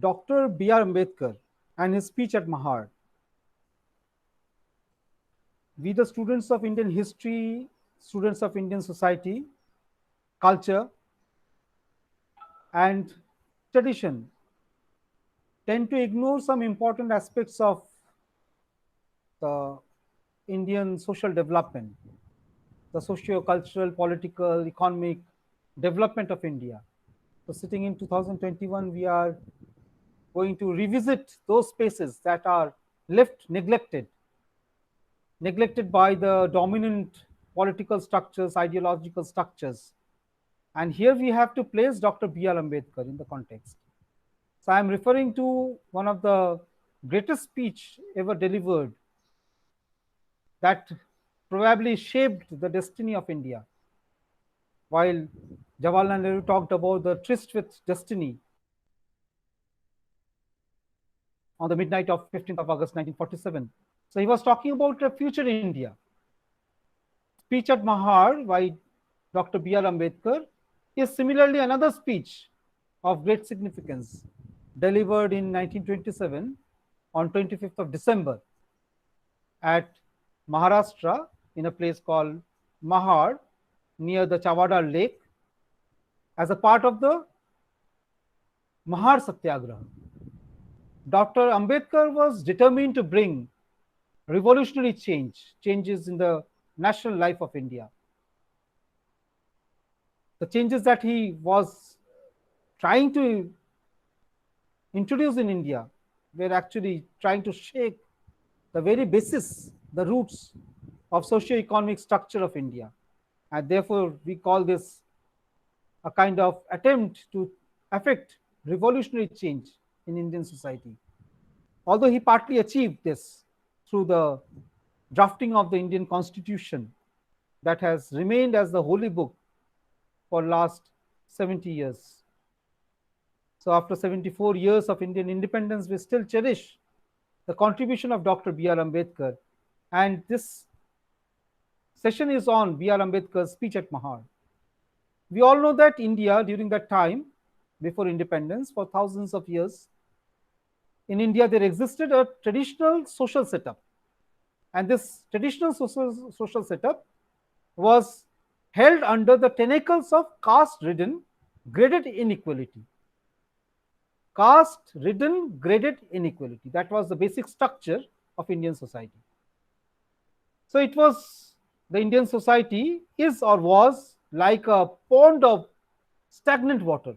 Dr. B.R. Ambedkar and his speech at Mahad. We, the students of Indian history, students of Indian society, culture, and tradition, tend to ignore some important aspects of the Indian social development, the socio-cultural, political, economic development of India. So, sitting in 2021, we are going to revisit those spaces that are left neglected by the dominant political structures, ideological structures. And here we have to place Dr. B.R. Ambedkar in the context. So I am referring to one of the greatest speech ever delivered that probably shaped the destiny of India. While Jawaharlal Nehru talked about the tryst with destiny on the midnight of 15th of August 1947. So he was talking about a future India. Speech at Mahad by Dr. B.R. Ambedkar is similarly another speech of great significance delivered in 1927 on 25th of December at Maharashtra in a place called Mahad near the Chavada lake as a part of the Mahad Satyagraha. Dr. Ambedkar was determined to bring revolutionary changes in the national life of India. The changes that he was trying to introduce in India were actually trying to shake the very basis, the roots of socio-economic structure of India. And therefore, we call this a kind of attempt to effect revolutionary change in Indian society. Although he partly achieved this through the drafting of the Indian Constitution that has remained as the holy book for last 70 years. So after 74 years of Indian independence, we still cherish the contribution of Dr. B.R. Ambedkar. And this session is on B.R. Ambedkar's speech at Mahad. We all know that India during that time, before independence, for thousands of years, in India there existed a traditional social setup. And this traditional social setup was held under the tentacles of caste-ridden graded inequality. Caste-ridden graded inequality. That was the basic structure of Indian society. So it was, the Indian society is or was like a pond of stagnant water.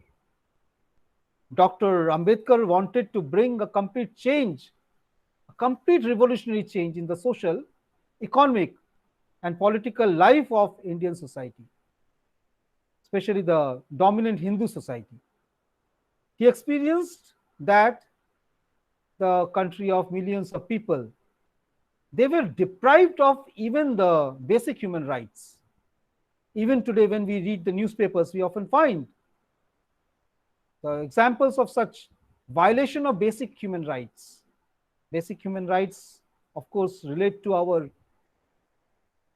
Dr. Ambedkar wanted to bring a complete change, a complete revolutionary change in the social, economic, and political life of Indian society, especially the dominant Hindu society. He experienced that the country of millions of people, they were deprived of even the basic human rights. Even today, when we read the newspapers, we often find the examples of such violation of basic human rights. Basic human rights, of course, relate to our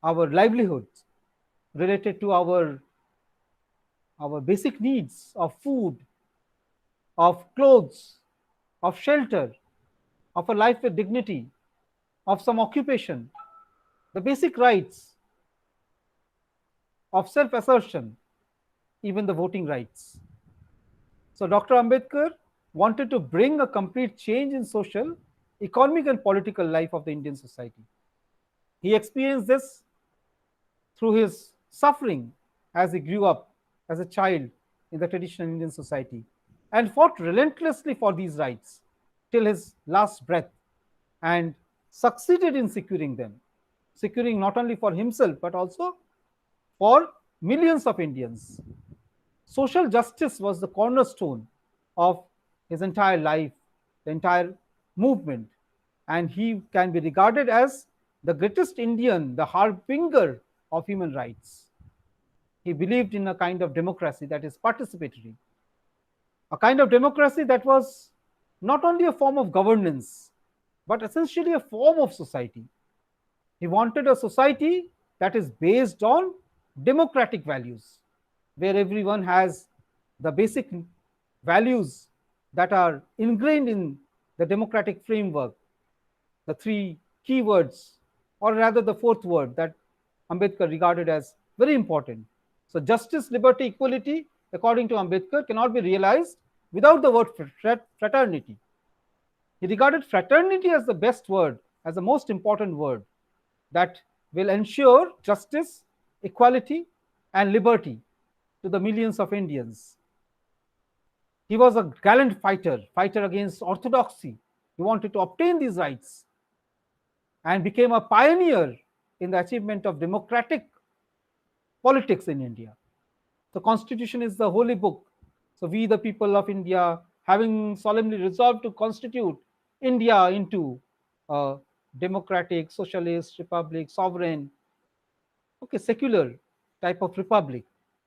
livelihoods, related to our basic needs of food, of clothes, of shelter, of a life with dignity, of some occupation, the basic rights of self-assertion, even the voting rights. So Dr. Ambedkar wanted to bring a complete change in social, economic, and political life of the Indian society. He experienced this through his suffering as he grew up as a child in the traditional Indian society and fought relentlessly for these rights till his last breath and succeeded in securing them, securing not only for himself but also for millions of Indians. Social justice was the cornerstone of his entire life, the entire movement, and he can be regarded as the greatest Indian, the harbinger of human rights. He believed in a kind of democracy that is participatory, a kind of democracy that was not only a form of governance, but essentially a form of society. He wanted a society that is based on democratic values, where everyone has the basic values that are ingrained in the democratic framework, the three key words, or rather the fourth word that Ambedkar regarded as very important. So, justice, liberty, equality, according to Ambedkar, cannot be realized without the word fraternity. He regarded fraternity as the best word, as the most important word that will ensure justice, equality, and liberty to the millions of Indians. He was a gallant fighter against orthodoxy. He wanted to obtain these rights and became a pioneer in the achievement of democratic politics in India. The Constitution is the holy book. So, we, the people of India, having solemnly resolved to constitute India into a democratic, socialist, republic, sovereign, okay, secular type of republic,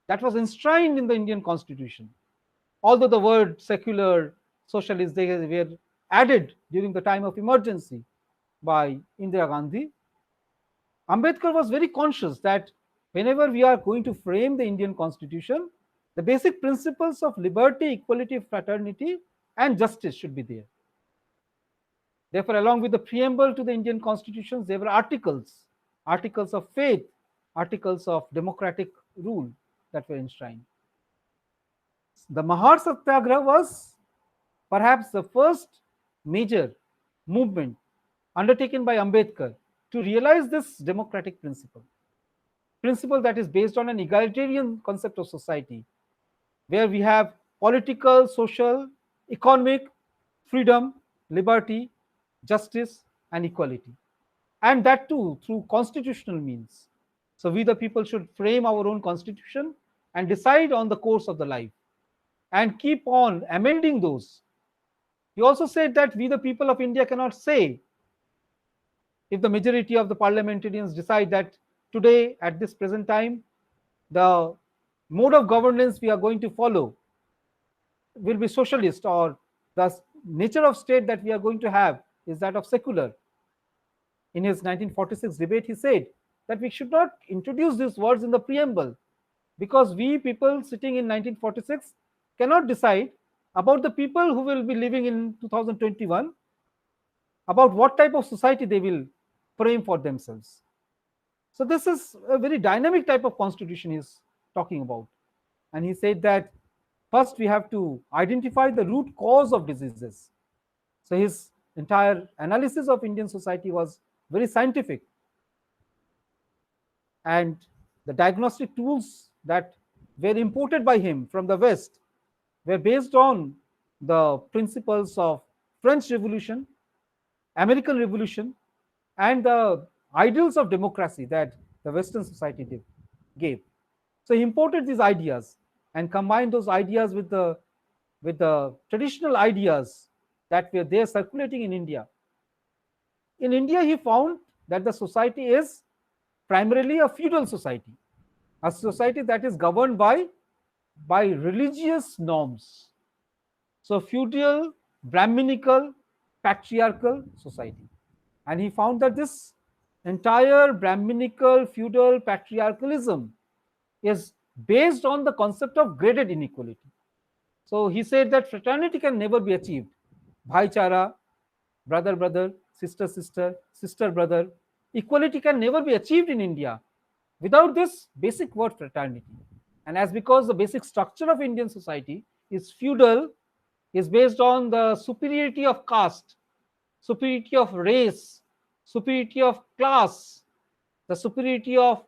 that was enshrined in the Indian Constitution. Although the word secular, socialist, they were added during the time of emergency by Indira Gandhi, Ambedkar was very conscious that whenever we are going to frame the Indian Constitution, the basic principles of liberty, equality, fraternity, and justice should be there. Therefore, along with the preamble to the Indian Constitution, there were articles of faith, articles of democratic rule that were enshrined. The Mahad Satyagraha was perhaps the first major movement undertaken by Ambedkar to realize this democratic principle that is based on an egalitarian concept of society, where we have political, social, economic freedom, liberty, justice, and equality, and that too through constitutional means. So we, the people, should frame our own constitution and decide on the course of the life and keep on amending those. He also said that we, the people of India, cannot say, if the majority of the parliamentarians decide that today, at this present time, the mode of governance we are going to follow will be socialist, or the nature of state that we are going to have is that of secular. In his 1946 debate, he said that we should not introduce these words in the preamble, because we people sitting in 1946 cannot decide about the people who will be living in 2021, about what type of society they will frame for themselves. So this is a very dynamic type of constitution he's talking about. And he said that first we have to identify the root cause of diseases. So his entire analysis of Indian society was very scientific. And the diagnostic tools that were imported by him from the West were based on the principles of French Revolution, American Revolution, and the ideals of democracy that the Western society gave. So he imported these ideas and combined those ideas with the traditional ideas that were there circulating in India. In India, he found that the society is primarily a feudal society, a society that is governed by religious norms. So feudal, Brahminical, patriarchal society. And he found that this entire Brahminical, feudal, patriarchalism is based on the concept of graded inequality. So he said that fraternity can never be achieved. Bhaichara, brother, brother, sister, sister, sister, brother. Equality can never be achieved in India without this basic word fraternity. And as because the basic structure of Indian society is feudal, is based on the superiority of caste, superiority of race, superiority of class, the superiority of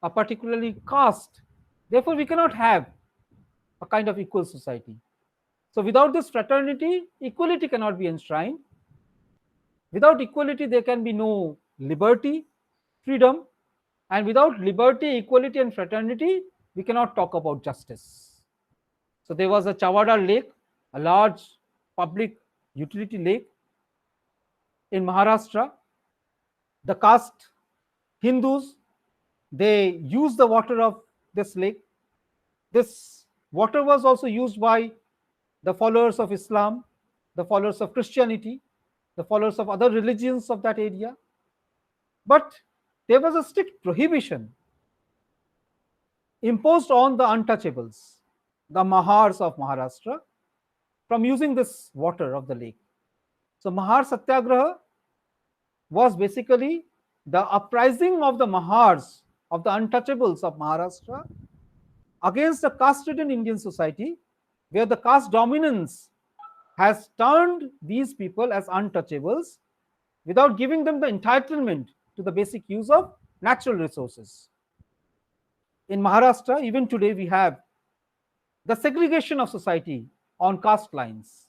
a particularly caste. Therefore, we cannot have a kind of equal society. So without this fraternity, equality cannot be enshrined. Without equality, there can be no liberty, freedom, and without liberty, equality, and fraternity, we cannot talk about justice. So there was a Chavada lake, a large public utility lake in Maharashtra. The caste Hindus, they use the water of this lake. This water was also used by the followers of Islam, the followers of Christianity, the followers of other religions of that area. But there was a strict prohibition imposed on the untouchables, the Mahars of Maharashtra, from using this water of the lake. So Mahar Satyagraha was basically the uprising of the Mahars, of the untouchables of Maharashtra, against the caste-ridden Indian society, where the caste dominance has turned these people as untouchables without giving them the entitlement to the basic use of natural resources. In Maharashtra, even today, we have the segregation of society on caste lines.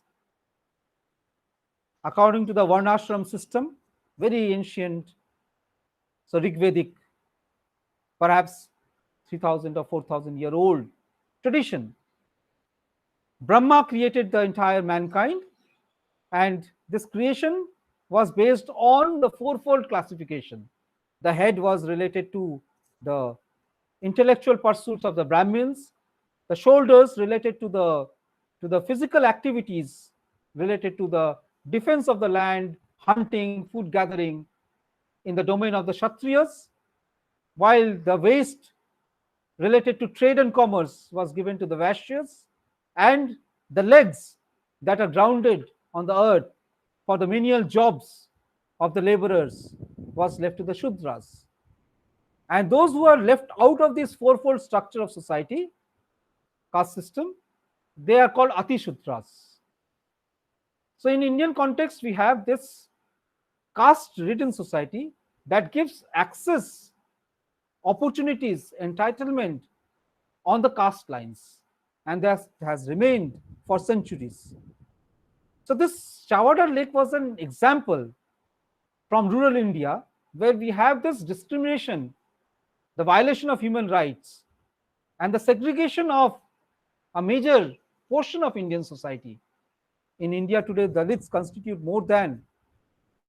According to the Varnashram system, very ancient, so Rigvedic, perhaps 3000 or 4000 year old tradition, Brahma created the entire mankind, and this creation was based on the fourfold classification. The head was related to the intellectual pursuits of the Brahmins, the shoulders related to the physical activities related to the defense of the land, hunting, food gathering in the domain of the Kshatriyas, while the waist related to trade and commerce was given to the Vaishyas, and the legs that are grounded on the earth for the menial jobs of the laborers was left to the Shudras. And those who are left out of this fourfold structure of society, caste system, they are called Atishudras. So in Indian context, we have this caste-ridden society that gives access, opportunities, entitlement on the caste lines, and that has remained for centuries. So this Chavadar Lake was an example from rural India where we have this discrimination, the violation of human rights, and the segregation of a major portion of Indian society. In India today, Dalits constitute more than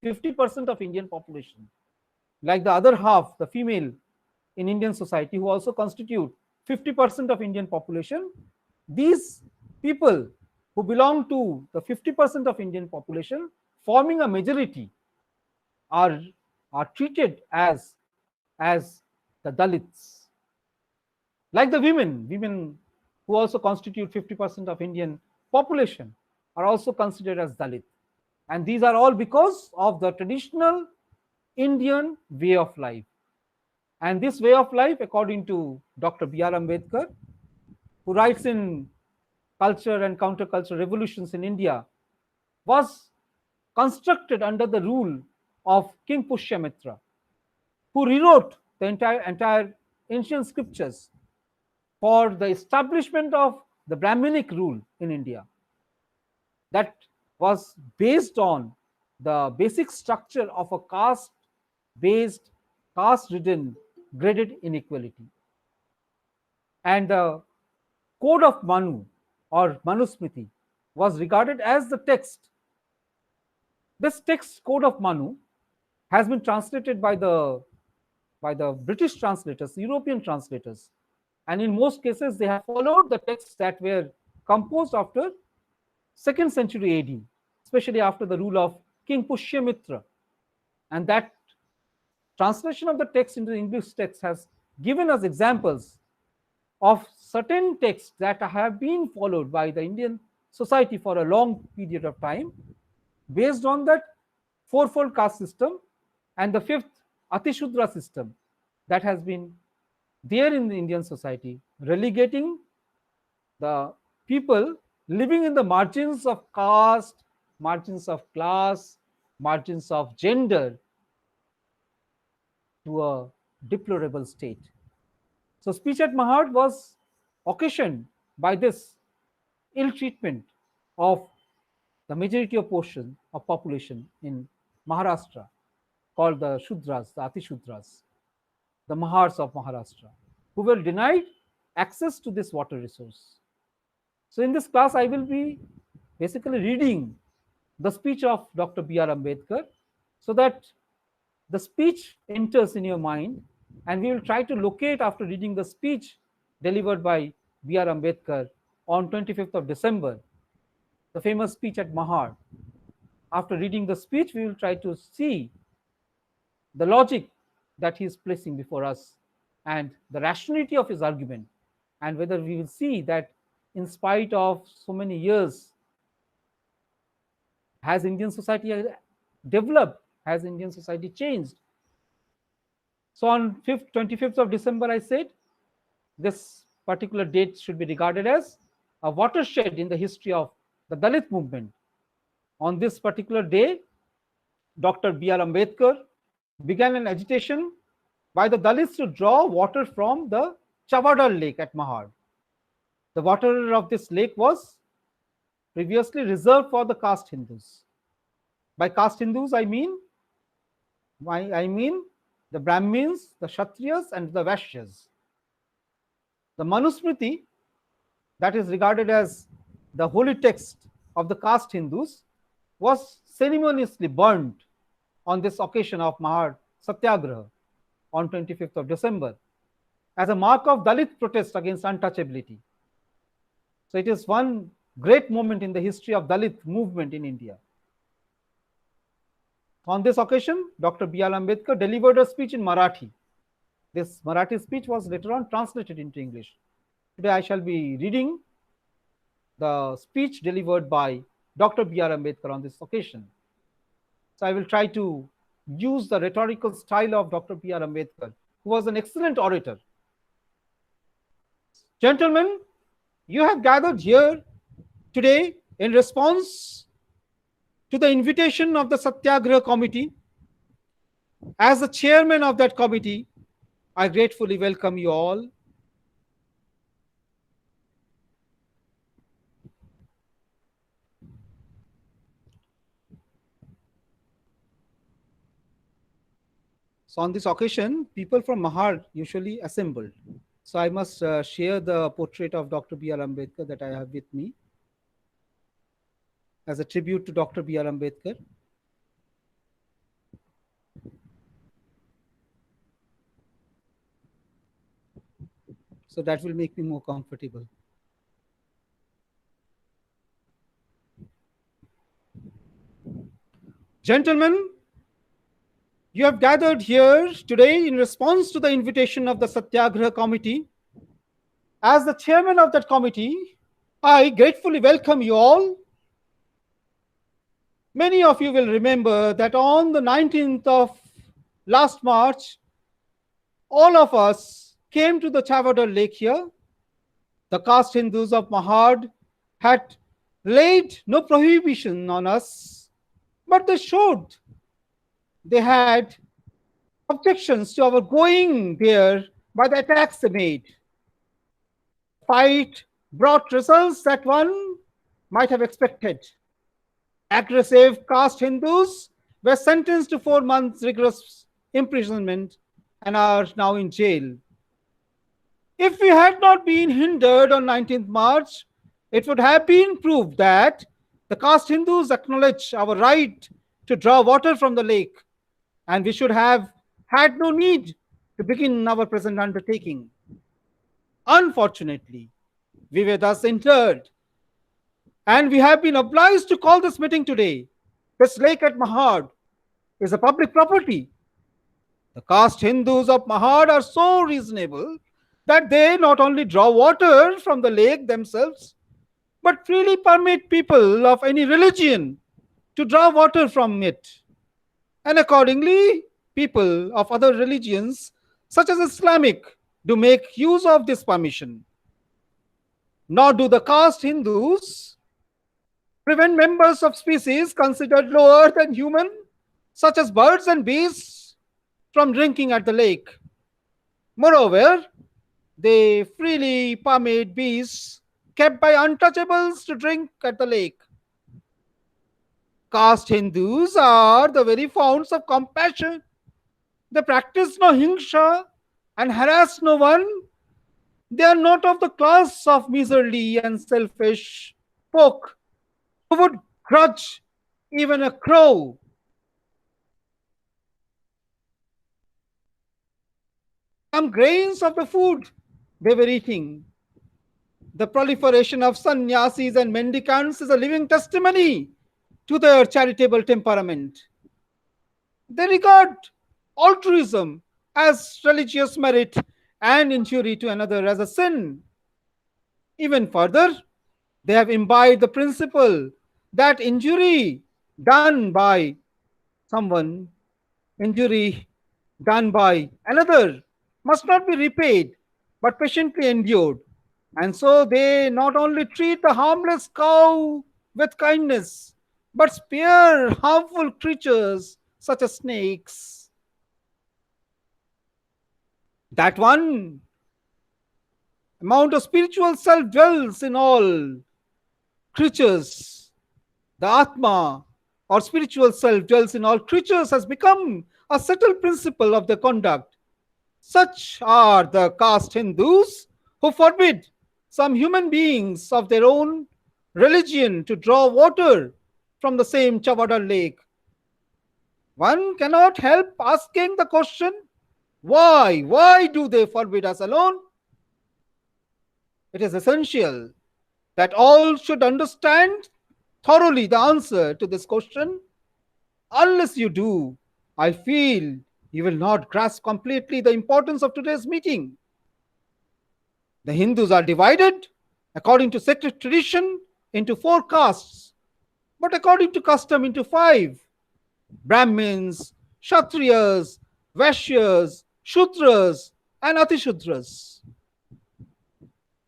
50% of Indian population. Like the other half, the female in Indian society, who also constitute 50% of Indian population, these people who belong to the 50% of Indian population, forming a majority, are treated as the Dalits. Like the women who also constitute 50% of Indian population are also considered as Dalit. And these are all because of the traditional Indian way of life. And this way of life, according to Dr. B.R. Ambedkar, who writes in Culture and Counterculture Revolutions in India, was constructed under the rule of King Pushyamitra, who rewrote the entire ancient scriptures for the establishment of the Brahminic rule in India. That was based on the basic structure of a caste-based, caste-ridden, graded inequality. And the Code of Manu or Manusmriti was regarded as the text. This text, Code of Manu, has been translated by the British translators, European translators, and in most cases they have followed the texts that were composed after 2nd century AD, especially after the rule of King Pushyamitra. And that translation of the text into the English text has given us examples of certain texts that have been followed by the Indian society for a long period of time, based on that fourfold caste system and the fifth Atishudra system that has been there in the Indian society, relegating the people living in the margins of caste, margins of class, margins of gender to a deplorable state. So speech at Mahad was occasioned by this ill treatment of the majority of portion of population in Maharashtra, called the Shudras, the Atishudras, the Mahars of Maharashtra, who were denied access to this water resource. So in this class, I will be basically reading the speech of Dr. B.R. Ambedkar, so that the speech enters in your mind, and we will try to locate, after reading the speech delivered by B.R. Ambedkar on 25th of December, the famous speech at Mahad. After reading the speech, we will try to see the logic that he is placing before us and the rationality of his argument, and whether we will see that in spite of so many years Has Indian society developed? Has Indian society changed? So on 25th of December, I said this particular date should be regarded as a watershed in the history of the Dalit movement. On this particular day, Dr. B.R. Ambedkar began an agitation by the Dalits to draw water from the Chavadar lake at Mahad. The water of this lake was previously reserved for the caste Hindus. By caste Hindus, I mean the Brahmins, the Kshatriyas, and the Vaishyas. The Manusmriti, that is regarded as the holy text of the caste Hindus, was ceremoniously burned on this occasion of Mahad Satyagraha on 25th of December as a mark of Dalit protest against untouchability. So it is one great moment in the history of Dalit movement in India. On this occasion, Dr. B.R. Ambedkar delivered a speech in Marathi. This Marathi speech was later on translated into English. Today I shall be reading the speech delivered by Dr. B.R. Ambedkar on this occasion. So I will try to use the rhetorical style of Dr. B.R. Ambedkar, who was an excellent orator. Gentlemen, you have gathered here today in response to the invitation of the Satyagraha committee. As the chairman of that committee, I gratefully welcome you all. So on this occasion, people from Mahad usually assembled. So I must share the portrait of Dr. B.R. Ambedkar that I have with me as a tribute to Dr. B.R. Ambedkar. So that will make me more comfortable. Gentlemen, you have gathered here today in response to the invitation of the Satyagraha committee. As the chairman of that committee, I gratefully welcome you all. Many of you will remember that on the 19th of last March, all of us came to the Chavadar lake here. The caste Hindus of Mahad had laid no prohibition on us, but they showed they had objections to our going there by the attacks they made. Fight brought results that one might have expected. Aggressive caste Hindus were sentenced to 4 months rigorous imprisonment and are now in jail. If we had not been hindered on 19th March, it would have been proved that the caste Hindus acknowledge our right to draw water from the lake, and we should have had no need to begin our present undertaking. Unfortunately, we were thus interred, and we have been obliged to call this meeting today. This lake at Mahad is a public property. The caste Hindus of Mahad are so reasonable that they not only draw water from the lake themselves, but freely permit people of any religion to draw water from it. And accordingly, people of other religions, such as Islamic, do make use of this permission. Nor do the caste Hindus prevent members of species considered lower than human, such as birds and beasts, from drinking at the lake. Moreover, they freely permit beasts kept by untouchables to drink at the lake. Caste Hindus are the very founts of compassion. They practice no hingsha and harass no one. They are not of the class of miserly and selfish folk who would grudge even a crow. Some grains of the food they were eating. The proliferation of sannyasis and mendicants is a living testimony to their charitable temperament. They regard altruism as religious merit and injury to another as a sin. Even further, they have imbibed the principle that injury done by someone, injury done by another, must not be repaid but patiently endured. And so they not only treat the harmless cow with kindness, but spare harmful creatures such as snakes. That one amount of spiritual self dwells in all creatures. The Atma or spiritual self dwells in all creatures has become a settled principle of their conduct. Such are the caste Hindus who forbid some human beings of their own religion to draw water from the same Chavada lake. One cannot help asking the question, why? Why do they forbid us alone? It is essential that all should understand thoroughly the answer to this question. Unless you do, I feel you will not grasp completely the importance of today's meeting. The Hindus are divided, according to sacred tradition, into four castes, but according to custom, into five: Brahmins, Kshatriyas, Vaishyas, Shudras, and Atishudras.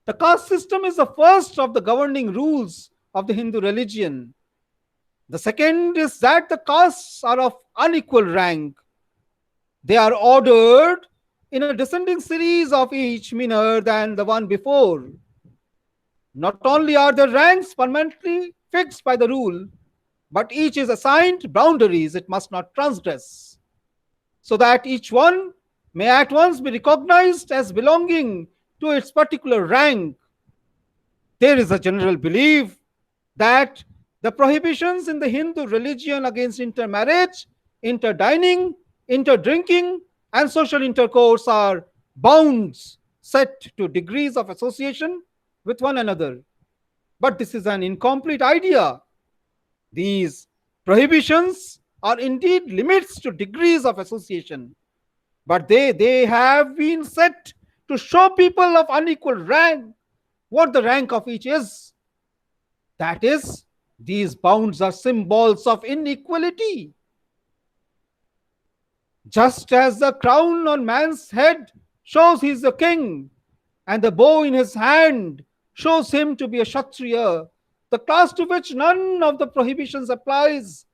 The caste system is the first of the governing rules of the Hindu religion. The second is that the castes are of unequal rank. They are ordered in a descending series of each meaner than the one before. Not only are their ranks permanently fixed by the rule, but each is assigned boundaries it must not transgress, so that each one may at once be recognized as belonging to its particular rank. There is a general belief that the prohibitions in the Hindu religion against intermarriage, interdining, interdrinking, and social intercourse are bounds set to degrees of association with one another. But this is an incomplete idea. These prohibitions are indeed limits to degrees of association, but they have been set to show people of unequal rank what the rank of each is. That is, these bounds are symbols of inequality. Just as the crown on man's head shows he is a king, and the bow in his hand shows him to be a Kshatriya, the class to which none of the prohibitions applies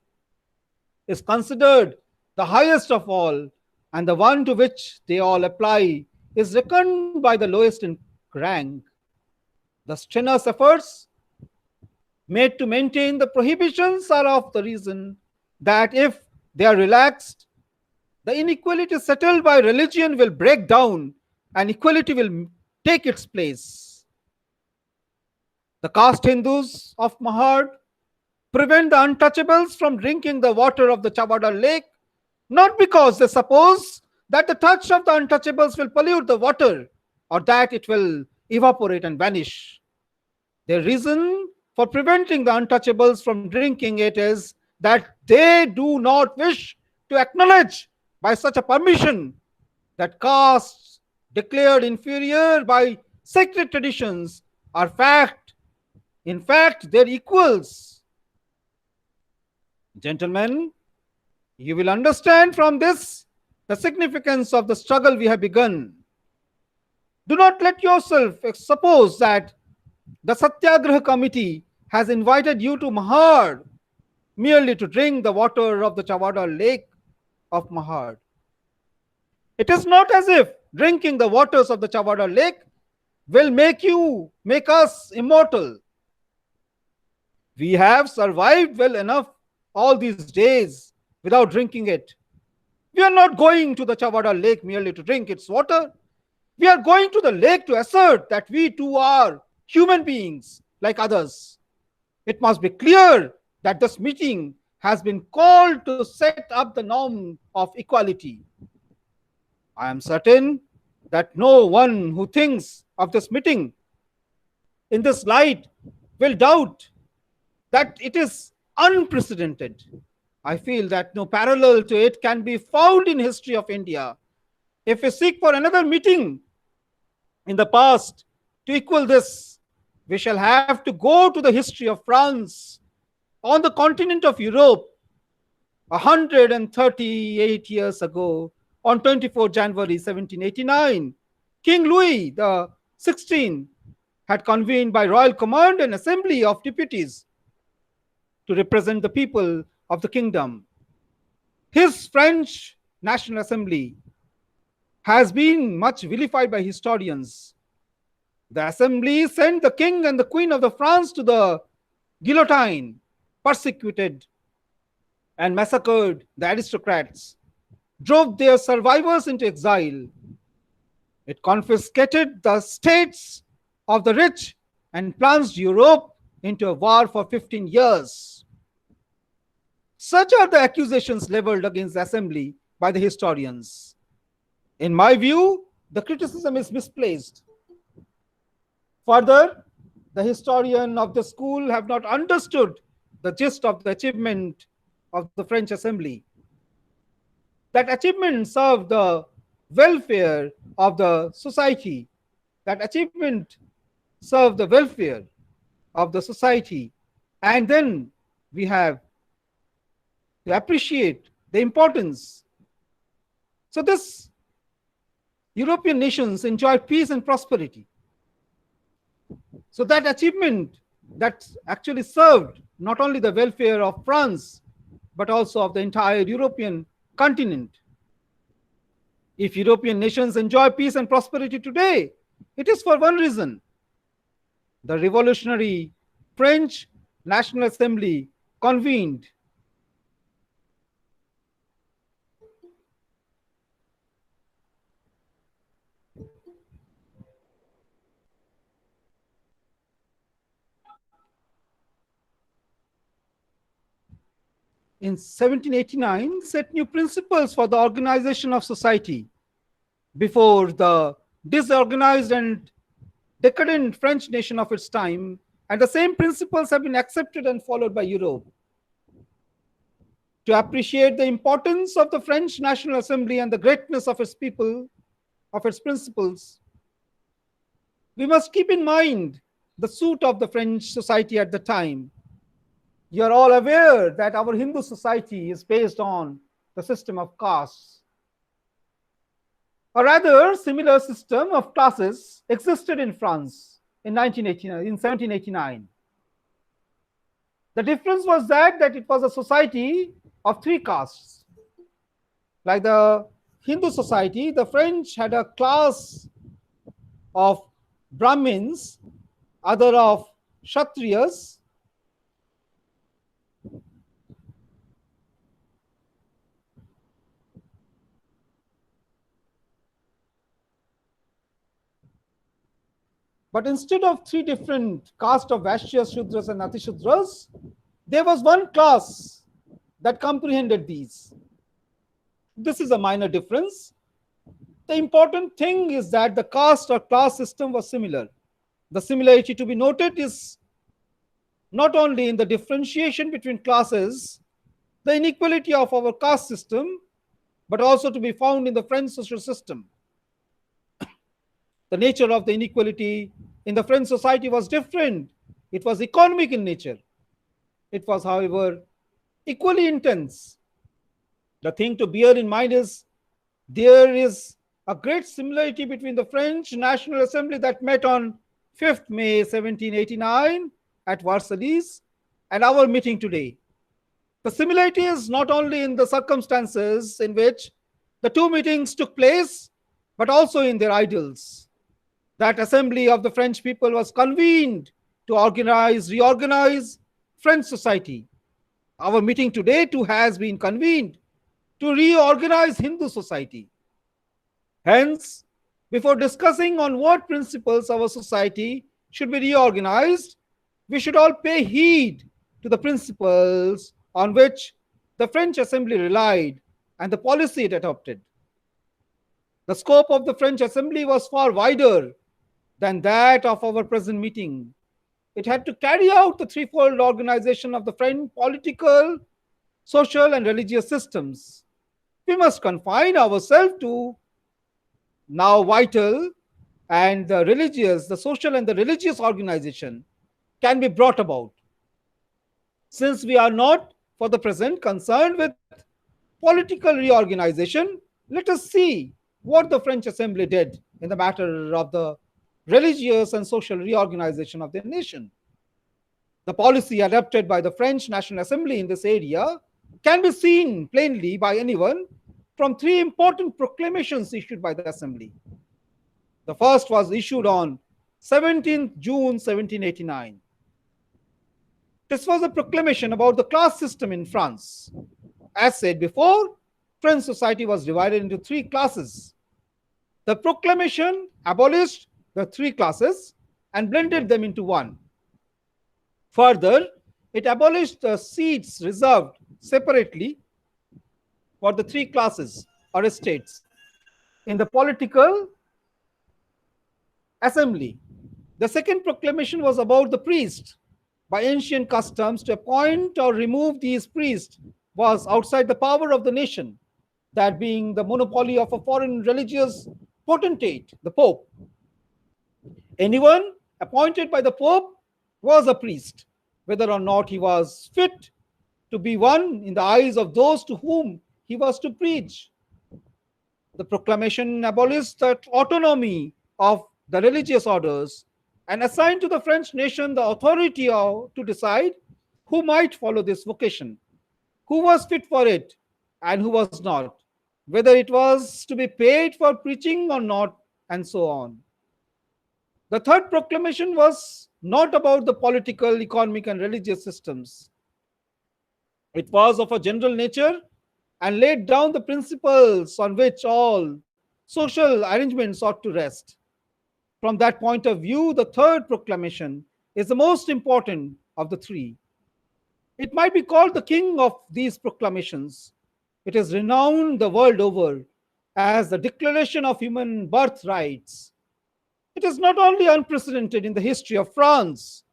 is considered the highest of all, and the one to which they all apply is reckoned by the lowest in rank. The strenuous efforts made to maintain the prohibitions are of the reason that if they are relaxed, the inequality settled by religion will break down and equality will take its place. The caste Hindus of Mahad prevent the untouchables from drinking the water of the Chavada lake, not because they suppose that the touch of the untouchables will pollute the water or that it will evaporate and vanish. Their reason for preventing the untouchables from drinking it is that they do not wish to acknowledge by such a permission that castes declared inferior by sacred traditions are in fact, their equals. Gentlemen, you will understand from this the significance of the struggle we have begun. Do not let yourself suppose that the Satyagraha committee has invited you to Mahad merely to drink the water of the Chavada lake of Mahad. It is not as if drinking the waters of the Chavada lake will make us immortal. We have survived well enough all these days without drinking it. We are not going to the Chavada lake merely to drink its water. We are going to the lake to assert that we too are human beings like others. It must be clear that this meeting has been called to set up the norm of equality. I am certain that no one who thinks of this meeting in this light will doubt that it is unprecedented. I feel that no parallel to it can be found in history of India. If we seek for another meeting in the past to equal this, we shall have to go to the history of France on the continent of Europe 138 years ago, on 24 January 1789, King Louis the 16th had convened by royal command an assembly of deputies to represent the people of the kingdom. His French National Assembly has been much vilified by historians. The assembly sent the king and the queen of the France to the guillotine, persecuted and massacred the aristocrats, drove their survivors into exile. It confiscated the estates of the rich and plunged Europe into a war for 15 years. Such are the accusations leveled against the assembly by the historians. In my view, the criticism is misplaced. Further, the historian of the school have not understood the gist of the achievement of the French assembly. That achievement served the welfare of the society. That achievement served the welfare of the society. And then we have to appreciate the importance. So this European nations enjoyed peace and prosperity. So that achievement that actually served not only the welfare of France, but also of the entire European continent. If European nations enjoy peace and prosperity today, it is for one reason. The revolutionary French National Assembly convened in 1789 set new principles for the organization of society. Before the disorganized and decadent French nation of its time, and the same principles have been accepted and followed by Europe. To appreciate the importance of the French National Assembly and the greatness of its people, of its principles, we must keep in mind the suit of the French society at the time. You are all aware that our Hindu society is based on the system of castes. A rather similar system of classes existed in France in 1789. The difference was that it was a society of three castes. Like the Hindu society, the French had a class of Brahmins, other of Kshatriyas, but instead of three different castes of Vaishyas, Shudras, and Atishudras, there was one class that comprehended these. This is a minor difference. The important thing is that the caste or class system was similar. The similarity to be noted is not only in the differentiation between classes, the inequality of our caste system, but also to be found in the French social system. The nature of the inequality in the French society was different. It was economic in nature. It was, however, equally intense. The thing to bear in mind is there is a great similarity between the French National Assembly that met on 5th May 1789 at Versailles and our meeting today. The similarity is not only in the circumstances in which the two meetings took place, but also in their ideals. That assembly of the French people was convened to reorganize French society. Our meeting today too has been convened to reorganize Hindu society. Hence, before discussing on what principles our society should be reorganized, we should all pay heed to the principles on which the French assembly relied and the policy it adopted. The scope of the French assembly was far wider than that of our present meeting. It had to carry out the threefold organization of the French political, social, and religious systems. We must confine ourselves to now vital and the social and the religious organization can be brought about. Since we are not, for the present, concerned with political reorganization, let us see what the French Assembly did in the matter of the religious and social reorganization of the nation. The policy adopted by the French National Assembly in this area can be seen plainly by anyone from three important proclamations issued by the Assembly. The first was issued on 17th June 1789. This was a proclamation about the class system in France. As said before, French society was divided into three classes. The proclamation abolished the three classes and blended them into one. Further, it abolished the seats reserved separately for the three classes or estates in the political assembly. The second proclamation was about the priest. By ancient customs, to appoint or remove these priests was outside the power of the nation, that being the monopoly of a foreign religious potentate, the Pope. Anyone appointed by the Pope was a priest, whether or not he was fit to be one in the eyes of those to whom he was to preach. The proclamation abolished the autonomy of the religious orders and assigned to the French nation the authority to decide who might follow this vocation, who was fit for it, and who was not, whether it was to be paid for preaching or not, and so on. The third proclamation was not about the political, economic, and religious systems. It was of a general nature and laid down the principles on which all social arrangements ought to rest. From that point of view, the third proclamation is the most important of the three. It might be called the king of these proclamations. It is renowned the world over as the Declaration of Human Birthrights. It is not only unprecedented in the history of France,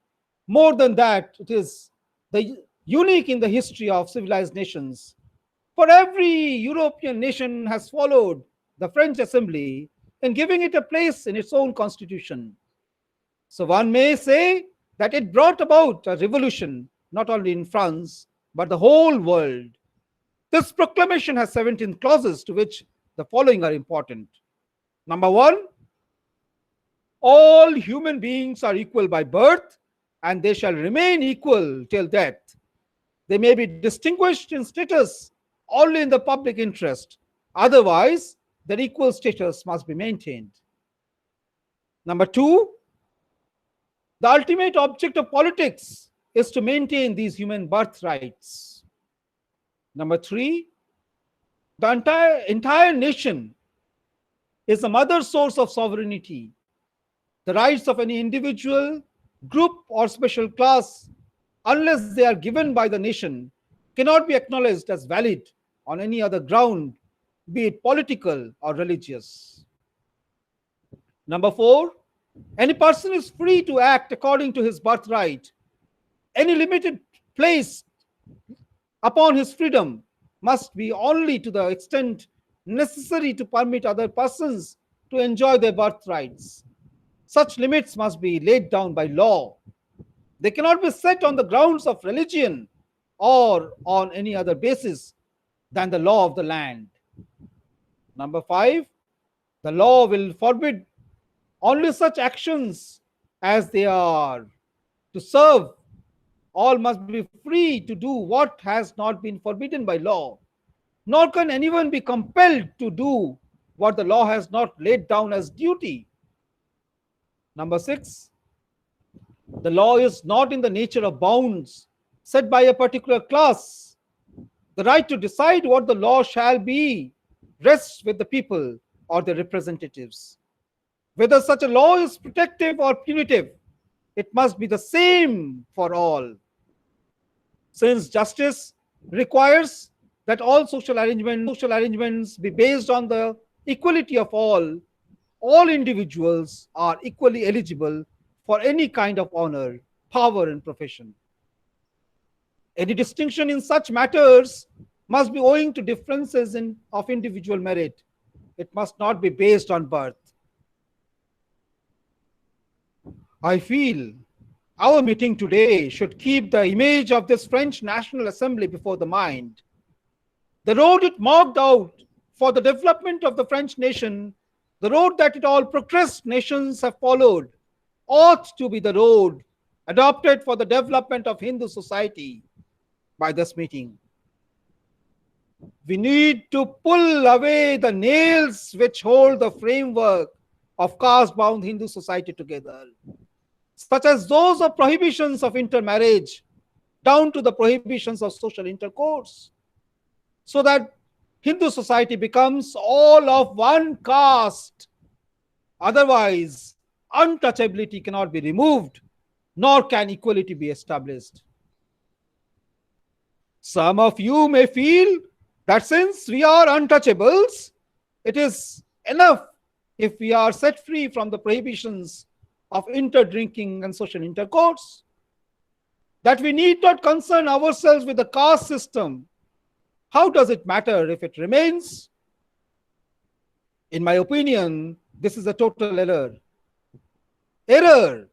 more than that, it is unique in the history of civilized nations. For every European nation has followed the French Assembly in giving it a place in its own constitution. So one may say that it brought about a revolution not only in France but the whole world. This proclamation has 17 clauses to which the following are important. Number one, all human beings are equal by birth and they shall remain equal till death. They may be distinguished in status only in the public interest. Otherwise, their equal status must be maintained. Number two, the ultimate object of politics is to maintain these human birthrights. Number three, the entire nation is the mother source of sovereignty. The rights of any individual, group, or special class, unless they are given by the nation, cannot be acknowledged as valid on any other ground, be it political or religious. Number four, any person is free to act according to his birthright. Any limited place upon his freedom must be only to the extent necessary to permit other persons to enjoy their birthrights. Such limits must be laid down by law. They cannot be set on the grounds of religion or on any other basis than the law of the land. Number five, the law will forbid only such actions as they are to serve. All must be free to do what has not been forbidden by law, nor can anyone be compelled to do what the law has not laid down as duty. Number six, the law is not in the nature of bounds set by a particular class. The right to decide what the law shall be rests with the people or their representatives. Whether such a law is protective or punitive, it must be the same for all. Since justice requires that all social arrangements be based on the equality of all individuals are equally eligible for any kind of honor, power, and profession. Any distinction in such matters must be owing to differences of individual merit. It must not be based on birth. I feel Our meeting today should keep the image of this French National Assembly before the mind. The road it marked out for the development of the French nation, the road that it all progressed nations have followed, ought to be the road adopted for the development of Hindu society by this meeting. We need to pull away the nails which hold the framework of caste-bound Hindu society together, such as those of prohibitions of intermarriage down to the prohibitions of social intercourse, so that Hindu society becomes all of one caste. Otherwise, untouchability cannot be removed, nor can equality be established. Some of you may feel that since we are untouchables, it is enough if we are set free from the prohibitions of interdrinking and social intercourse, that we need not concern ourselves with the caste system. How does it matter if it remains? In my opinion, this is a total error. Error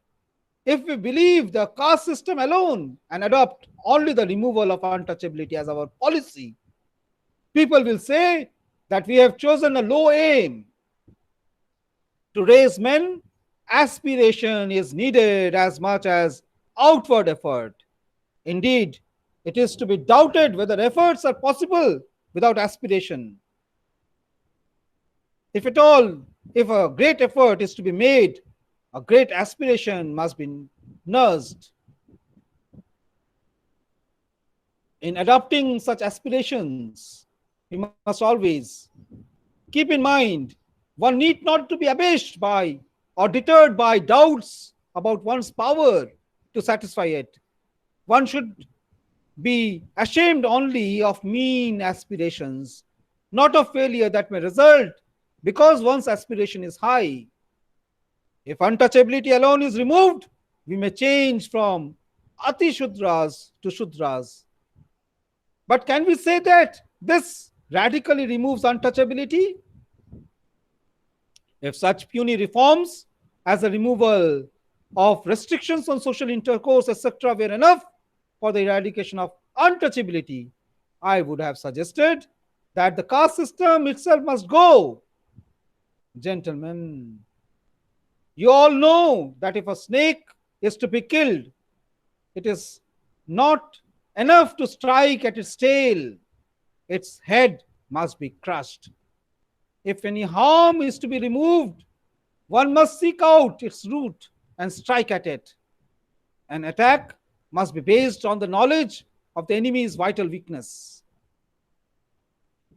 if we believe the caste system alone and adopt only the removal of untouchability as our policy. People will say that we have chosen a low aim. To raise men, aspiration is needed as much as outward effort. Indeed, it is to be doubted whether efforts are possible without aspiration. If at all, if a great effort is to be made, a great aspiration must be nursed. In adopting such aspirations, we must always keep in mind one need not to be abashed by or deterred by doubts about one's power to satisfy it. One should be ashamed only of mean aspirations, not of failure that may result because one's aspiration is high. If untouchability alone is removed, we may change from Ati Shudras to Shudras. But can we say that this radically removes untouchability? If such puny reforms as the removal of restrictions on social intercourse, etc., were enough for the eradication of untouchability, I would have suggested that the caste system itself must go. Gentlemen, you all know that if a snake is to be killed, it is not enough to strike at its tail. Its head must be crushed. If any harm is to be removed, one must seek out its root and strike at it. An attack must be based on the knowledge of the enemy's vital weakness.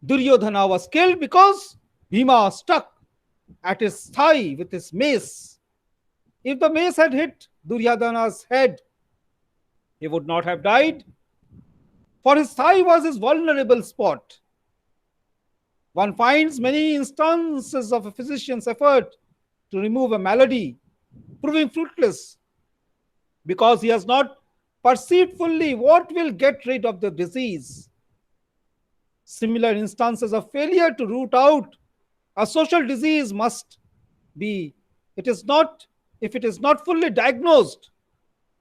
Duryodhana was killed because Bhima stuck at his thigh with his mace. If the mace had hit Duryodhana's head, he would not have died, for his thigh was his vulnerable spot. One finds many instances of a physician's effort to remove a malady proving fruitless because he has not perceived fully what will get rid of the disease. Similar instances of failure to root out a social disease must be, if it is not fully diagnosed,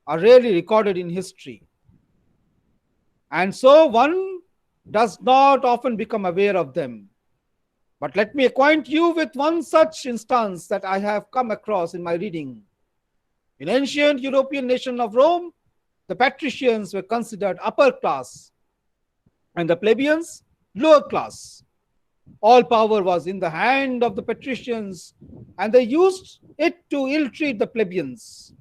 are rarely recorded in history. And so one does not often become aware of them. But let me acquaint you with one such instance that I have come across in my reading. In ancient European nation of Rome, the patricians were considered upper class and the plebeians lower class. All power was in the hand of the patricians, and they used it to ill-treat the plebeians.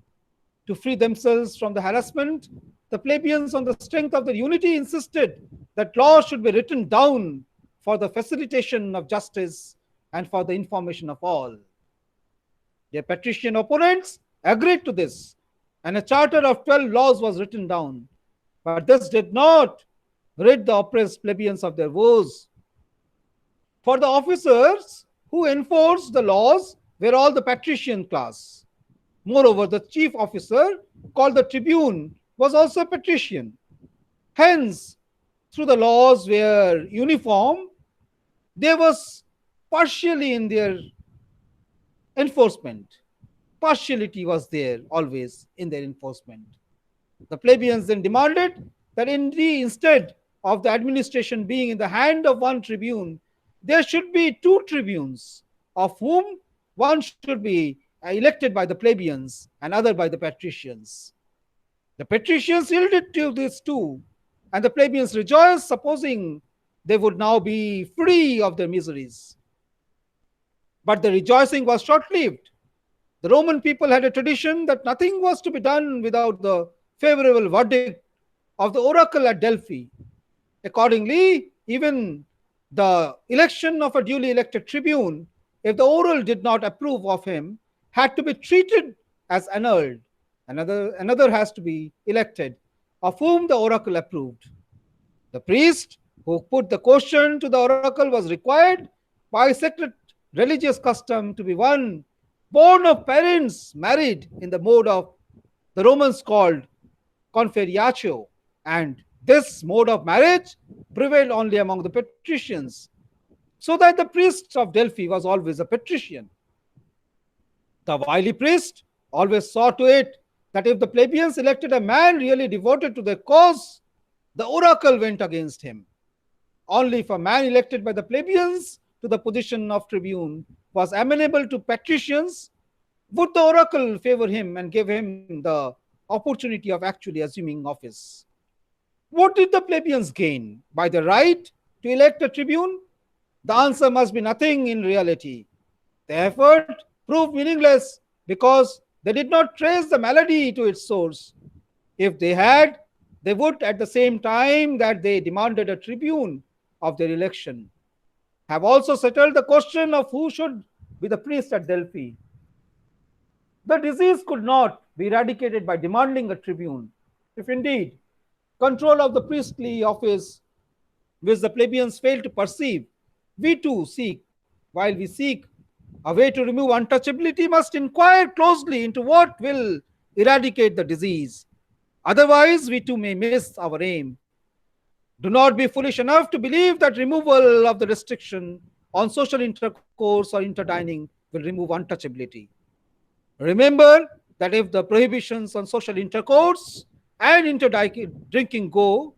To free themselves from the harassment, the plebeians, on the strength of their unity, insisted that laws should be written down for the facilitation of justice and for the information of all. Their patrician opponents agreed to this, and a charter of 12 laws was written down. But this did not rid the oppressed plebeians of their woes. For the officers who enforced the laws were all the patrician class. Moreover, the chief officer, called the tribune, was also a patrician. Hence, through the laws were uniform, there was partially in their enforcement. partiality was there always in their enforcement. The plebeians then demanded that instead of the administration being in the hand of one tribune, there should be two tribunes, of whom one should be elected by the plebeians and other by the patricians. The patricians yielded to this too, and the plebeians rejoiced, supposing they would now be free of their miseries. But the rejoicing was short lived. The Roman people had a tradition that nothing was to be done without the favorable verdict of the oracle at Delphi. Accordingly, even the election of a duly elected tribune, if the oral did not approve of him, had to be treated as annulled. Another has to be elected, of whom the oracle approved. The priest who put the question to the oracle was required by sacred religious custom to be one born of parents married in the mode of the Romans called conferiatio, and this mode of marriage prevailed only among the patricians, so that the priest of Delphi was always a patrician. The wily priest always saw to it that if the plebeians elected a man really devoted to their cause, the oracle went against him. Only if a man elected by the plebeians to the position of tribune was amenable to patricians, would the oracle favor him and give him the opportunity of actually assuming office. What did the plebeians gain by the right to elect a tribune? The answer must be nothing in reality. The effort proved meaningless because they did not trace the malady to its source. If they had, they would, at the same time that they demanded a tribune of their election, have also settled the question of who should be the priest at Delphi. The disease could not be eradicated by demanding a tribune. If indeed control of the priestly office, which the plebeians fail to perceive, we too seek, while we seek a way to remove untouchability, must inquire closely into what will eradicate the disease. Otherwise, we too may miss our aim. Do not be foolish enough to believe that removal of the restriction on social intercourse or interdining will remove untouchability. Remember that if the prohibitions on social intercourse and interdrinking go,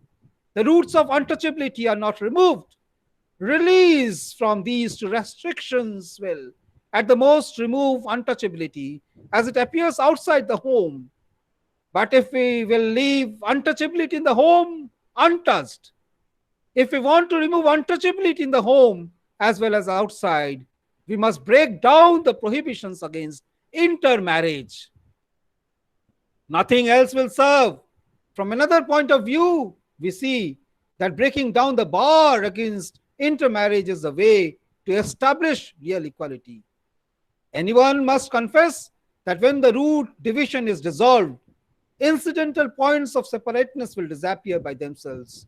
the roots of untouchability are not removed. Release from these two restrictions will, at the most, remove untouchability as it appears outside the home. But if we will leave untouchability in the home untouched, if we want to remove untouchability in the home as well as outside, we must break down the prohibitions against intermarriage. Nothing else will serve. From another point of view, we see that breaking down the bar against intermarriage is the way to establish real equality. Anyone must confess that when the root division is dissolved, incidental points of separateness will disappear by themselves.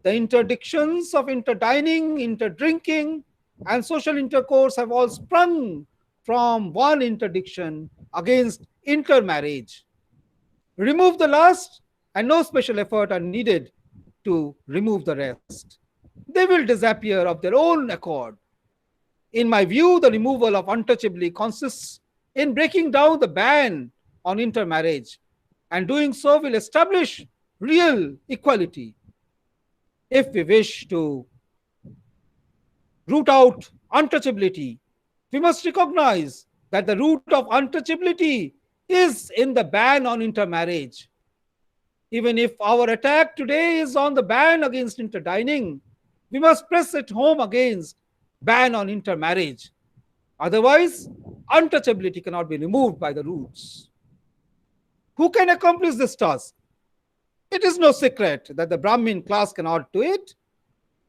The interdictions of interdining, interdrinking, and social intercourse have all sprung from one interdiction against intermarriage. Remove the last, and no special effort are needed to remove the rest. They will disappear of their own accord. In my view, the removal of untouchably consists in breaking down the ban on intermarriage, and doing so will establish real equality. If we wish to root out untouchability, we must recognize that the root of untouchability is in the ban on intermarriage. Even if our attack today is on the ban against interdining, we must press it home against ban on intermarriage. Otherwise, untouchability cannot be removed by the roots. Who can accomplish this task? It is no secret that the Brahmin class cannot do it.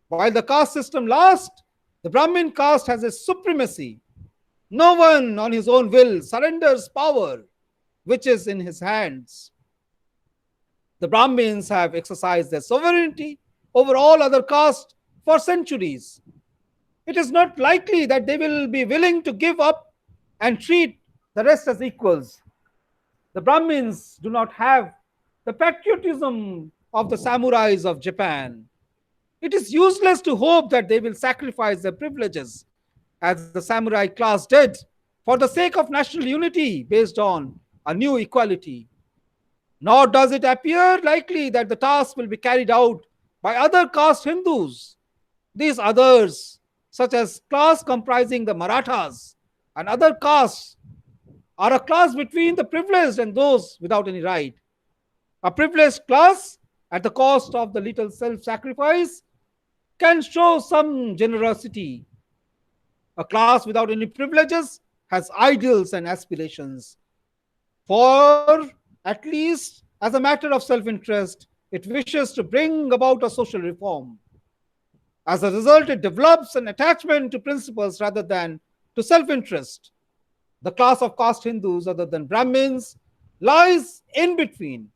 While the caste system lasts, the Brahmin caste has a supremacy. No one on his own will surrenders power which is in his hands. The Brahmins have exercised their sovereignty over all other castes for centuries. It is not likely that they will be willing to give up and treat the rest as equals. The Brahmins do not have the patriotism of the samurais of Japan. It is useless to hope that they will sacrifice their privileges, as the samurai class did, for the sake of national unity based on a new equality. Nor does it appear likely that the task will be carried out by other caste Hindus. These others, such as class comprising the Marathas and other castes, are a class between the privileged and those without any right. A privileged class, at the cost of the little self sacrifice, can show some generosity. A class without any privileges has ideals and aspirations. For, at least as a matter of self interest, it wishes to bring about a social reform. As a result, it develops an attachment to principles rather than to self interest. The class of caste Hindus, other than Brahmins, lies in between.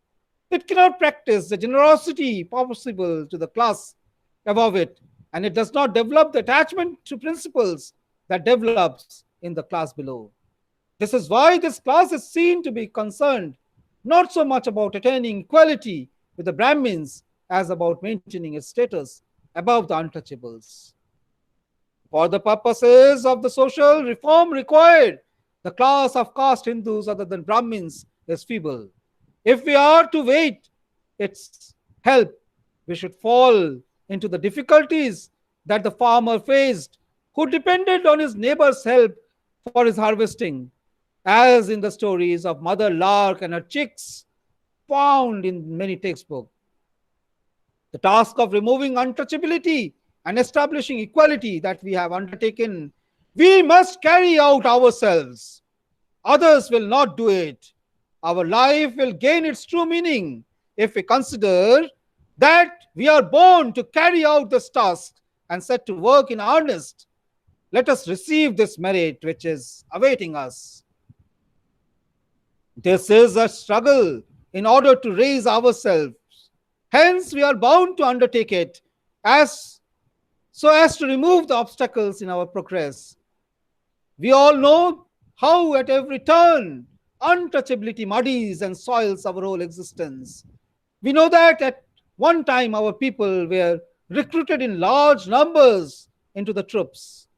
It cannot practice the generosity possible to the class above it, and it does not develop the attachment to principles that develops in the class below. This is why this class is seen to be concerned not so much about attaining equality with the Brahmins as about maintaining its status above the untouchables. For the purposes of the social reform required, the class of caste Hindus other than Brahmins is feeble. If we are to wait its help, we should fall into the difficulties that the farmer faced who depended on his neighbor's help for his harvesting, as in the stories of Mother Lark and her chicks found in many textbooks. The task of removing untouchability and establishing equality that we have undertaken, we must carry out ourselves. Others will not do it. Our life will gain its true meaning if we consider that we are born to carry out this task and set to work in earnest. Let us receive this merit which is awaiting us. This is a struggle in order to raise ourselves. Hence, we are bound to undertake it as so as to remove the obstacles in our progress. We all know how at every turn untouchability muddies and soils our whole existence. We know that at one time our people were recruited in large numbers into the troops.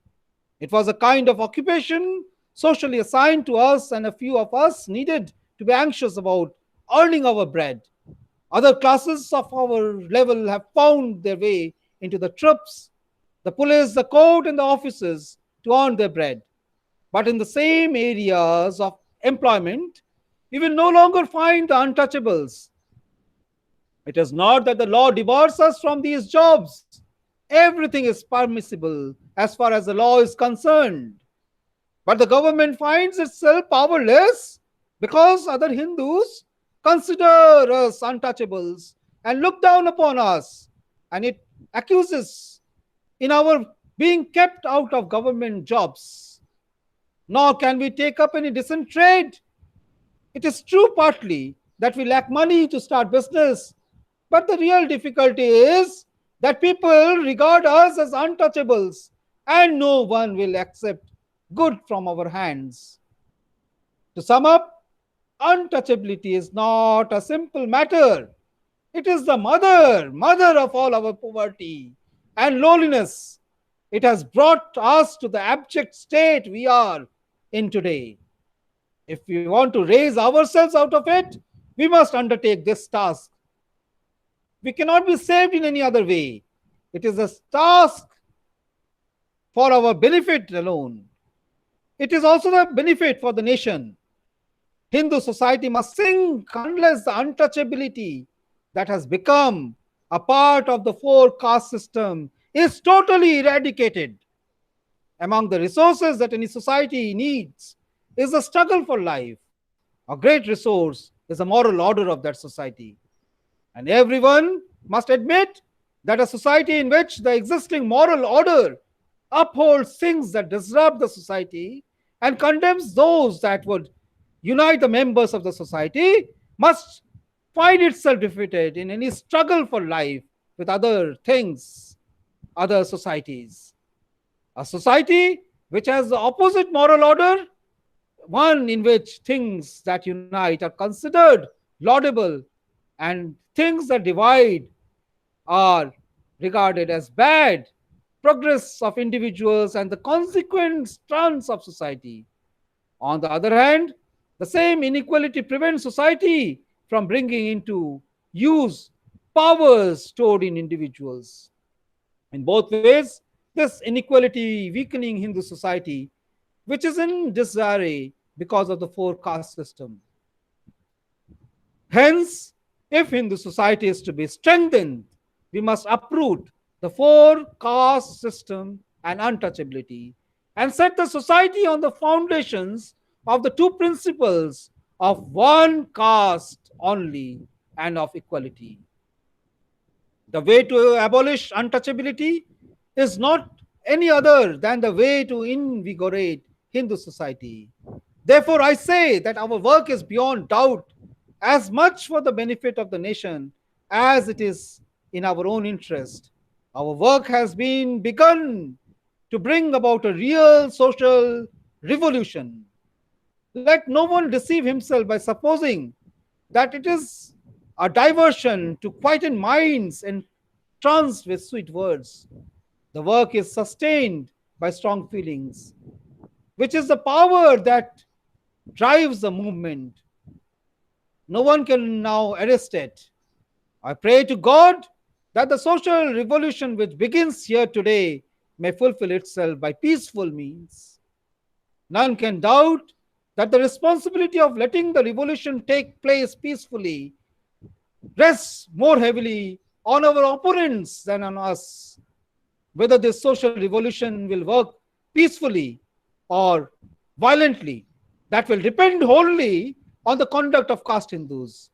It was a kind of occupation socially assigned to us, and a few of us needed to be anxious about earning our bread. Other classes of our level have found their way into the troops, the police, the court, and the offices to earn their bread. But in the same areas of employment, we will no longer find the untouchables. It is not that the law debars us from these jobs. Everything is permissible as far as the law is concerned. But the government finds itself powerless because other Hindus consider us untouchables and look down upon us, and it accuses in our being kept out of government jobs. Nor can we take up any decent trade. It is true partly that we lack money to start business, but the real difficulty is that people regard us as untouchables and no one will accept good from our hands. To sum up, untouchability is not a simple matter. It is the mother of all our poverty and lowliness. It has brought us to the abject state we are in today. If we want to raise ourselves out of it, we must undertake this task. We cannot be saved in any other way. It is a task for our benefit alone. It is also the benefit for the nation. Hindu society must sink unless the untouchability that has become a part of the four caste system is totally eradicated. Among the resources that any society needs is a struggle for life. A great resource is the moral order of that society. And everyone must admit that a society in which the existing moral order upholds things that disrupt the society and condemns those that would unite the members of the society must find itself defeated in any struggle for life with other things, other societies. A society which has the opposite moral order, one in which things that unite are considered laudable and things that divide are regarded as bad, progress of individuals and the consequent strands of society. On the other hand, the same inequality prevents society from bringing into use powers stored in individuals. In both ways, this inequality weakening Hindu society, which is in disarray because of the four caste system. Hence, if Hindu society is to be strengthened, we must uproot the four caste system and untouchability and set the society on the foundations of the two principles of one caste only and of equality. The way to abolish untouchability is not any other than the way to invigorate Hindu society. Therefore, I say that our work is beyond doubt as much for the benefit of the nation as it is in our own interest. Our work has been begun to bring about a real social revolution. Let no one deceive himself by supposing that it is a diversion to quieten minds and trance with sweet words. The work is sustained by strong feelings, which is the power that drives the movement. No one can now arrest it. I pray to God that the social revolution which begins here today may fulfill itself by peaceful means. None can doubt that the responsibility of letting the revolution take place peacefully rests more heavily on our opponents than on us. Whether this social revolution will work peacefully or violently, that will depend wholly on the conduct of caste Hindus.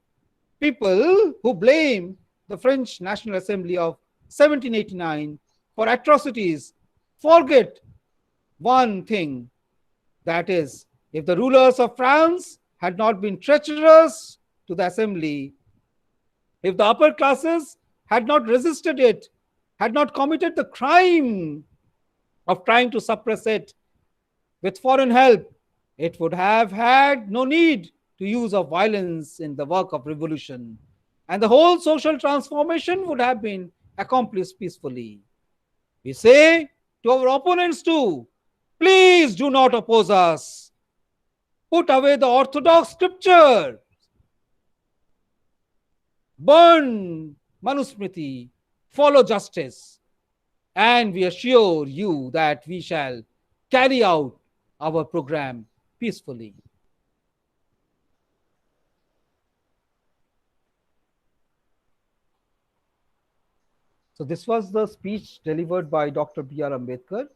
People who blame the French National Assembly of 1789 for atrocities forget one thing, that is, if the rulers of France had not been treacherous to the assembly, if the upper classes had not resisted it, had not committed the crime of trying to suppress it with foreign help, it would have had no need to use of violence in the work of revolution, and the whole social transformation would have been accomplished peacefully. We say to our opponents too, please do not oppose us. Put away the orthodox scripture. Burn Manusmriti. Follow justice. And we assure you that we shall carry out our program peacefully. So this was the speech delivered by Dr. B.R. Ambedkar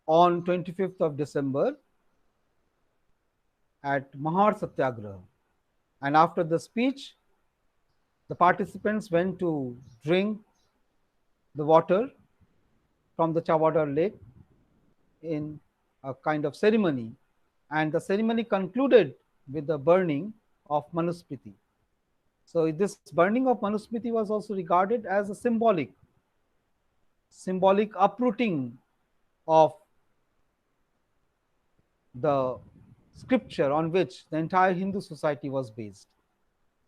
on 25th of December at Mahad Satyagraha. And after the speech, the participants went to drink the water from the Chawadar lake in a kind of ceremony. And the ceremony concluded with the burning of Manusmriti. So this burning of Manusmriti was also regarded as a symbolic uprooting of the scripture on which the entire Hindu society was based.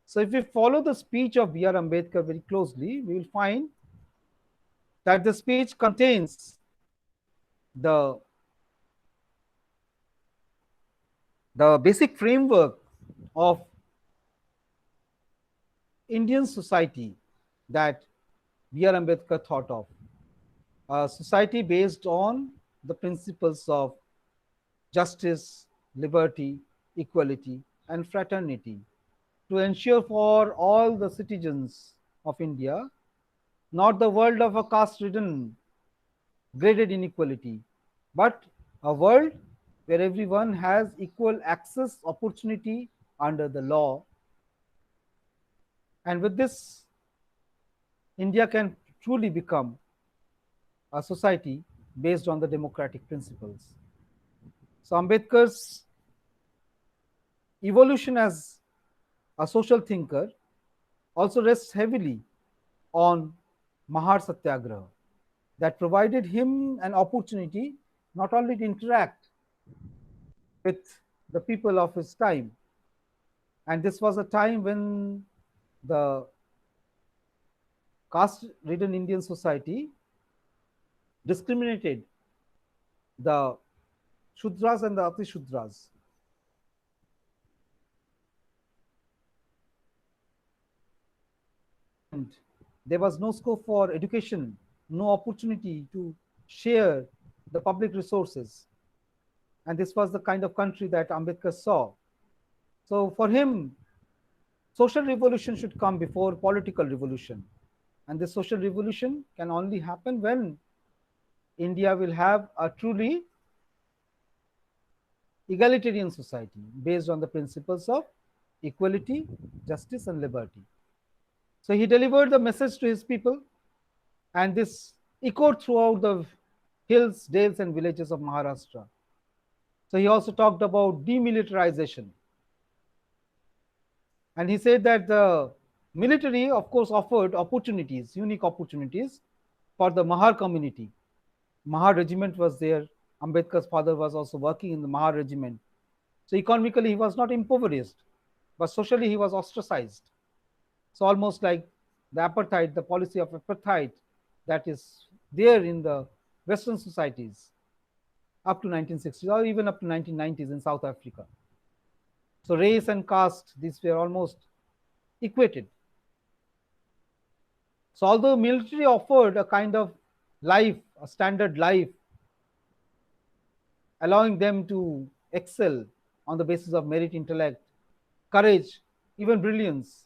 So if we follow the speech of B.R. Ambedkar very closely, we will find that the speech contains the basic framework of Indian society that B.R. Ambedkar thought of. A society based on the principles of justice, liberty, equality, and fraternity to ensure for all the citizens of India not the world of a caste ridden, graded inequality, but a world where everyone has equal access, opportunity under the law. And with this, India can truly become a society based on the democratic principles. So Ambedkar's evolution as a social thinker also rests heavily on Mahad Satyagraha that provided him an opportunity not only to interact with the people of his time, and this was a time when the caste-ridden Indian society discriminated the Shudras and the Atishudras. there was no scope for education, no opportunity to share the public resources. And this was the kind of country that Ambedkar saw. So for him, social revolution should come before political revolution. And this social revolution can only happen when India will have a truly egalitarian society based on the principles of equality, justice, and liberty. So he delivered the message to his people, and this echoed throughout the hills, dales, and villages of Maharashtra. So he also talked about demilitarization. And he said that the military, of course, offered opportunities, unique opportunities for the Mahar community. Mahad regiment was there. Ambedkar's father was also working in the Mahad regiment. So economically, he was not impoverished, but socially, he was ostracized. So almost like the apartheid, the policy of apartheid that is there in the Western societies up to 1960s or even up to 1990s in South Africa. So race and caste, these were almost equated. So although military offered a kind of life, a standard life, allowing them to excel on the basis of merit, intellect, courage, even brilliance.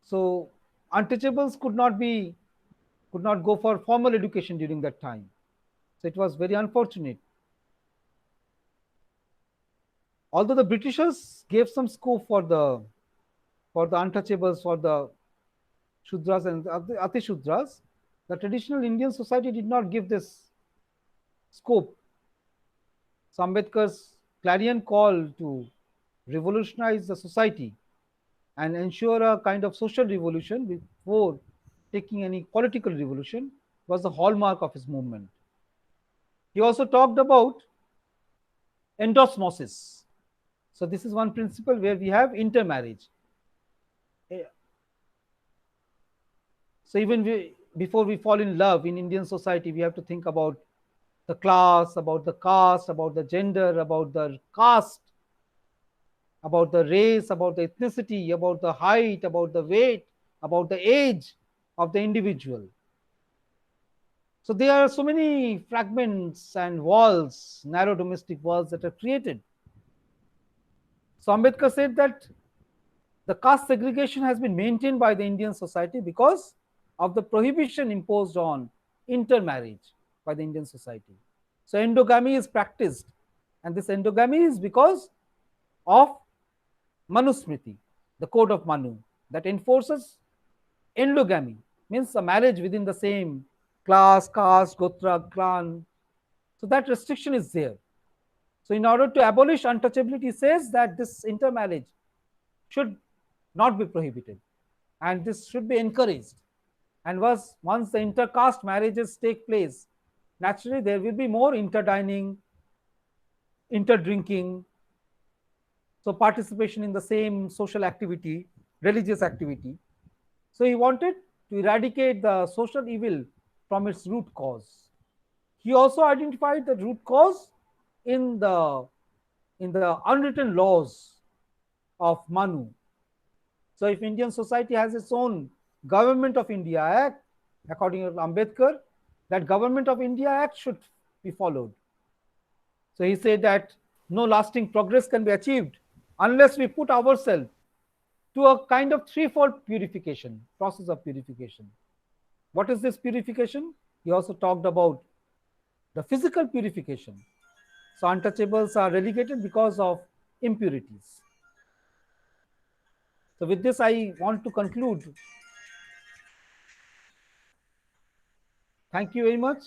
So untouchables could not go for formal education during that time. So it was very unfortunate. Although the Britishers gave some scope for the untouchables, for the Shudras and Ati Shudras, the traditional Indian society did not give this scope. So Ambedkar's clarion call to revolutionize the society and ensure a kind of social revolution before taking any political revolution was the hallmark of his movement. He also talked about endosmosis. So this is one principle where we have intermarriage. So even before we fall in love in Indian society, we have to think about the class, about the caste, about the gender, about the caste, about the race, about the ethnicity, about the height, about the weight, about the age of the individual. So there are so many fragments and walls, narrow domestic walls that are created. So Ambedkar said that the caste segregation has been maintained by the Indian society because of the prohibition imposed on intermarriage by the Indian society. So endogamy is practiced, and this endogamy is because of Manusmriti, the code of Manu, that enforces endogamy, means a marriage within the same class, caste, gotra, clan. So that restriction is there. So in order to abolish untouchability, says that this intermarriage should not be prohibited and this should be encouraged. And once the intercaste marriages take place, naturally there will be more interdining, interdrinking, so participation in the same social activity, religious activity. So he wanted to eradicate the social evil from its root cause. He also identified the root cause in the unwritten laws of Manu. So if Indian society has its own Government of India Act, according to Ambedkar, that Government of India Act should be followed. So he said that no lasting progress can be achieved unless we put ourselves to a kind of threefold purification, process of purification. What is this purification? He also talked about the physical purification. So untouchables are relegated because of impurities. So with this, I want to conclude. Thank you very much.